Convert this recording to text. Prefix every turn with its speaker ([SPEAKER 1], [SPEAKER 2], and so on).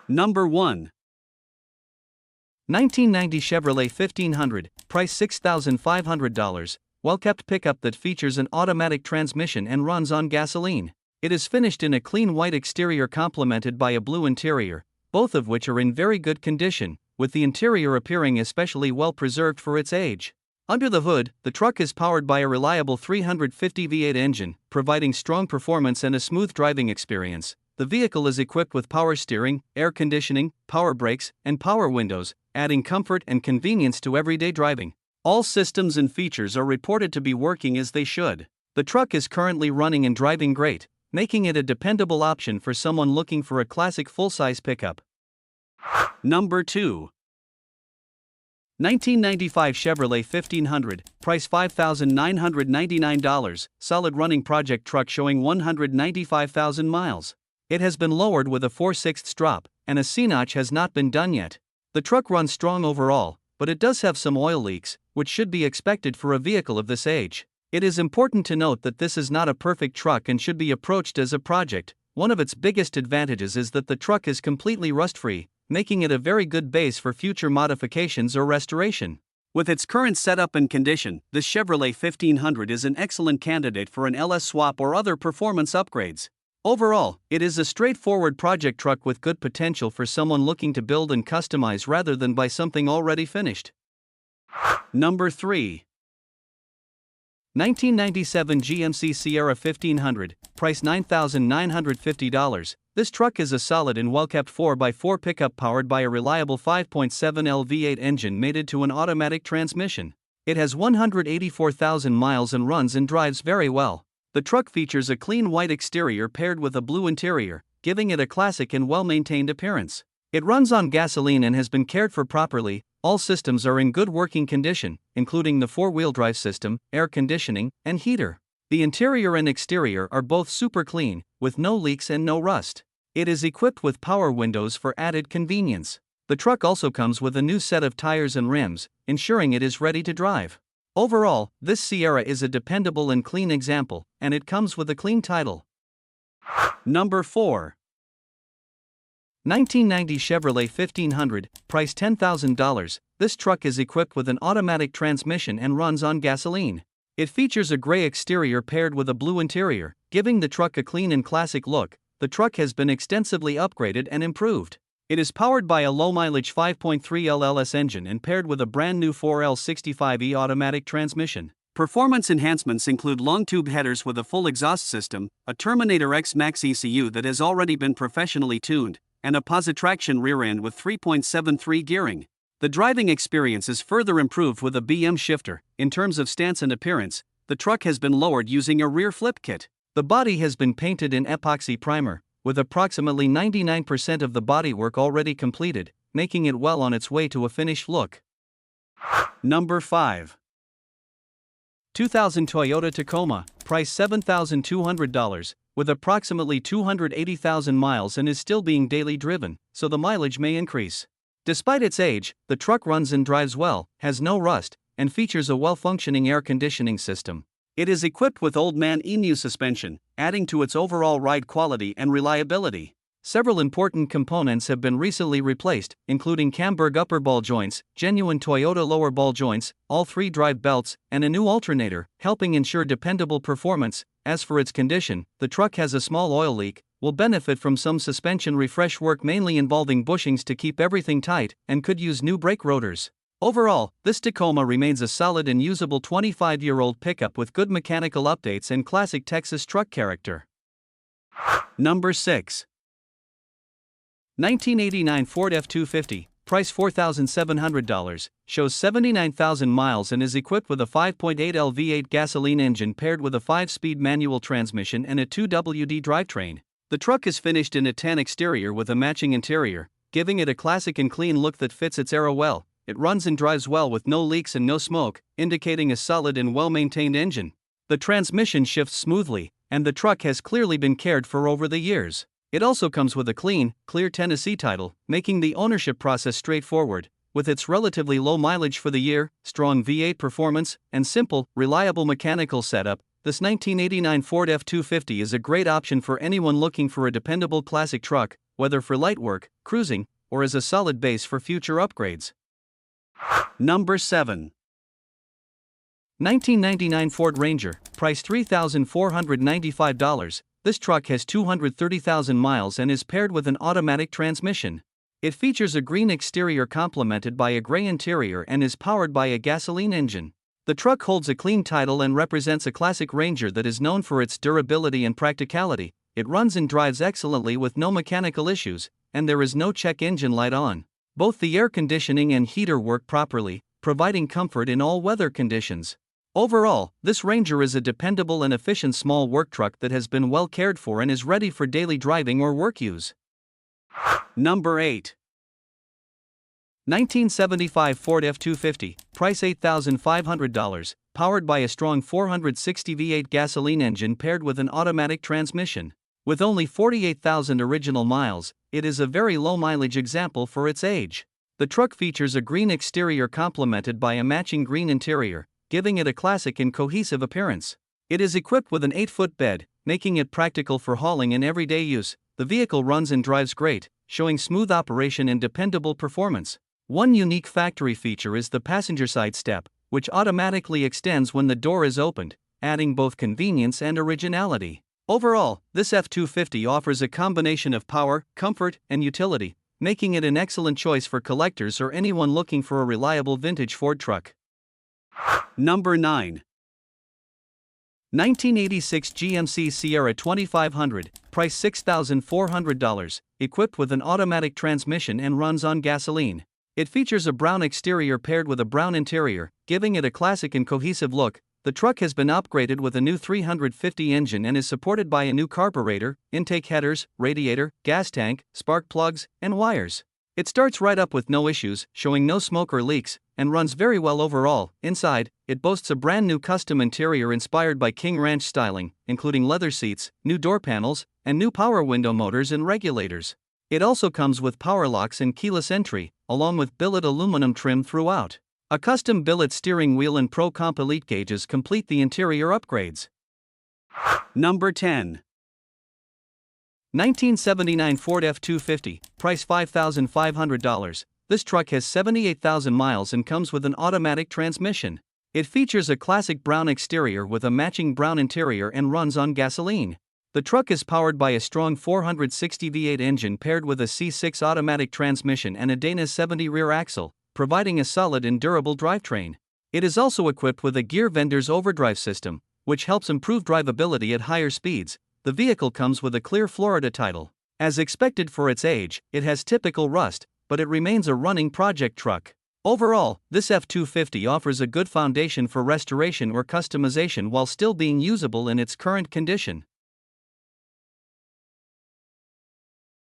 [SPEAKER 1] Number 1.
[SPEAKER 2] 1990 Chevrolet 1500, price $6,500, well-kept pickup that features an automatic transmission and runs on gasoline. It is finished in a clean white exterior complemented by a blue interior, both of which are in very good condition, with the interior appearing especially well preserved for its age. Under the hood, the truck is powered by a reliable 350 V8 engine, providing strong performance and a smooth driving experience. The vehicle is equipped with power steering, air conditioning, power brakes, and power windows, adding comfort and convenience to everyday driving. All systems and features are reported to be working as they should. The truck is currently running and driving great, making it a dependable option for someone looking for a classic full-size pickup.
[SPEAKER 1] Number 2.
[SPEAKER 2] 1995 Chevrolet 1500, price $5,999, solid running project truck showing 195,000 miles. It has been lowered with a 4/6 drop, and a C-notch has not been done yet. The truck runs strong overall, but it does have some oil leaks, which should be expected for a vehicle of this age. It is important to note that this is not a perfect truck and should be approached as a project. One of its biggest advantages is that the truck is completely rust-free, making it a very good base for future modifications or restoration.
[SPEAKER 1] With its current setup and condition, the Chevrolet 1500 is an excellent candidate for an LS swap or other performance upgrades.
[SPEAKER 2] Overall, it is a straightforward project truck with good potential for someone looking to build and customize rather than buy something already finished.
[SPEAKER 1] Number 3.
[SPEAKER 2] 1997 GMC Sierra 1500, price $9,950. This truck is a solid and well-kept 4x4 pickup powered by a reliable 5.7L V8 engine mated to an automatic transmission. It has 184,000 miles and runs and drives very well. The truck features a clean white exterior paired with a blue interior, giving it a classic and well-maintained appearance. It runs on gasoline and has been cared for properly. All systems are in good working condition, including the four-wheel drive system, air conditioning, and heater. The interior and exterior are both super clean, with no leaks and no rust. It is equipped with power windows for added convenience. The truck also comes with a new set of tires and rims, ensuring it is ready to drive. Overall, this Sierra is a dependable and clean example, and it comes with a clean title.
[SPEAKER 1] Number 4.
[SPEAKER 2] 1990 Chevrolet 1500, price $10,000. This truck is equipped with an automatic transmission and runs on gasoline. It features a gray exterior paired with a blue interior, giving the truck a clean and classic look. The truck has been extensively upgraded and improved. It is powered by a low-mileage 5.3L LS engine and paired with a brand-new 4L65E automatic transmission.
[SPEAKER 1] Performance enhancements include long-tube headers with a full exhaust system, a Terminator X Max ECU that has already been professionally tuned, and a positraction rear end with 3.73 gearing. The driving experience is further improved with a BM shifter. In terms of stance and appearance, the truck has been lowered using a rear flip kit. The body has been painted in epoxy primer, with approximately 99% of the bodywork already completed, making it well on its way to a finished look. Number 5.
[SPEAKER 2] 2000 Toyota Tacoma, price $7,200, with approximately 280,000 miles and is still being daily driven, so the mileage may increase. Despite its age, the truck runs and drives well, has no rust, and features a well-functioning air conditioning system.
[SPEAKER 1] It is equipped with Old Man Emu suspension, adding to its overall ride quality and reliability.
[SPEAKER 2] Several important components have been recently replaced, including Camberg upper ball joints, genuine Toyota lower ball joints, all 3 drive belts, and a new alternator, helping ensure dependable performance. As for its condition, the truck has a small oil leak, will benefit from some suspension refresh work mainly involving bushings to keep everything tight, and could use new brake rotors. Overall, this Tacoma remains a solid and usable 25-year-old pickup with good mechanical updates and classic Texas truck character.
[SPEAKER 1] Number 6.
[SPEAKER 2] 1989 Ford F250, price $4,700, shows 79,000 miles and is equipped with a 5.8L V8 gasoline engine paired with a 5-speed manual transmission and a 2WD drivetrain. The truck is finished in a tan exterior with a matching interior, giving it a classic and clean look that fits its era well. It runs and drives well with no leaks and no smoke, indicating a solid and well-maintained engine. The transmission shifts smoothly, and the truck has clearly been cared for over the years. It also comes with a clean, clear Tennessee title, making the ownership process straightforward. With its relatively low mileage for the year, strong V8 performance, and simple, reliable mechanical setup, this 1989 Ford F250 is a great option for anyone looking for a dependable classic truck, whether for light work, cruising, or as a solid base for future upgrades.
[SPEAKER 1] Number 7.
[SPEAKER 2] 1999 Ford Ranger, price $3,495. This truck has 230,000 miles and is paired with an automatic transmission. It features a green exterior complemented by a gray interior and is powered by a gasoline engine. The truck holds a clean title and represents a classic Ranger that is known for its durability and practicality. It runs and drives excellently with no mechanical issues, and there is no check engine light on. Both the air conditioning and heater work properly, providing comfort in all weather conditions. Overall, this Ranger is a dependable and efficient small work truck that has been well cared for and is ready for daily driving or work use.
[SPEAKER 1] Number 8.
[SPEAKER 2] 1975 Ford F250, price $8,500, powered by a strong 460 V8 gasoline engine paired with an automatic transmission. With only 48,000 original miles, it is a very low mileage example for its age. The truck features a green exterior complemented by a matching green interior, giving it a classic and cohesive appearance. It is equipped with an 8-foot bed, making it practical for hauling and everyday use. The vehicle runs and drives great, showing smooth operation and dependable performance. One unique factory feature is the passenger side step, which automatically extends when the door is opened, adding both convenience and originality. Overall, this F250 offers a combination of power, comfort, and utility, making it an excellent choice for collectors or anyone looking for a reliable vintage Ford truck.
[SPEAKER 1] Number 9.
[SPEAKER 2] 1986 GMC Sierra 2500, price $6,400, equipped with an automatic transmission and runs on gasoline. It features a brown exterior paired with a brown interior, giving it a classic and cohesive look. The truck has been upgraded with a new 350 engine and is supported by a new carburetor, intake headers, radiator, gas tank, spark plugs, and wires. It starts right up with no issues, showing no smoke or leaks, and runs very well overall. Inside, it boasts a brand new custom interior inspired by King Ranch styling, including leather seats, new door panels, and new power window motors and regulators. It also comes with power locks and keyless entry, along with billet aluminum trim throughout. A custom billet steering wheel and Pro Comp Elite gauges complete the interior upgrades.
[SPEAKER 1] Number 10.
[SPEAKER 2] 1979 Ford F250, price $5,500. This truck has 78,000 miles and comes with an automatic transmission. It features a classic brown exterior with a matching brown interior and runs on gasoline. The truck is powered by a strong 460 V8 engine paired with a C6 automatic transmission and a Dana 70 rear axle, providing a solid and durable drivetrain. It is also equipped with a gear vendor's overdrive system, which helps improve drivability at higher speeds. The vehicle comes with a clear Florida title. As expected for its age, it has typical rust, but it remains a running project truck. Overall, this F250 offers a good foundation for restoration or customization while still being usable in its current condition.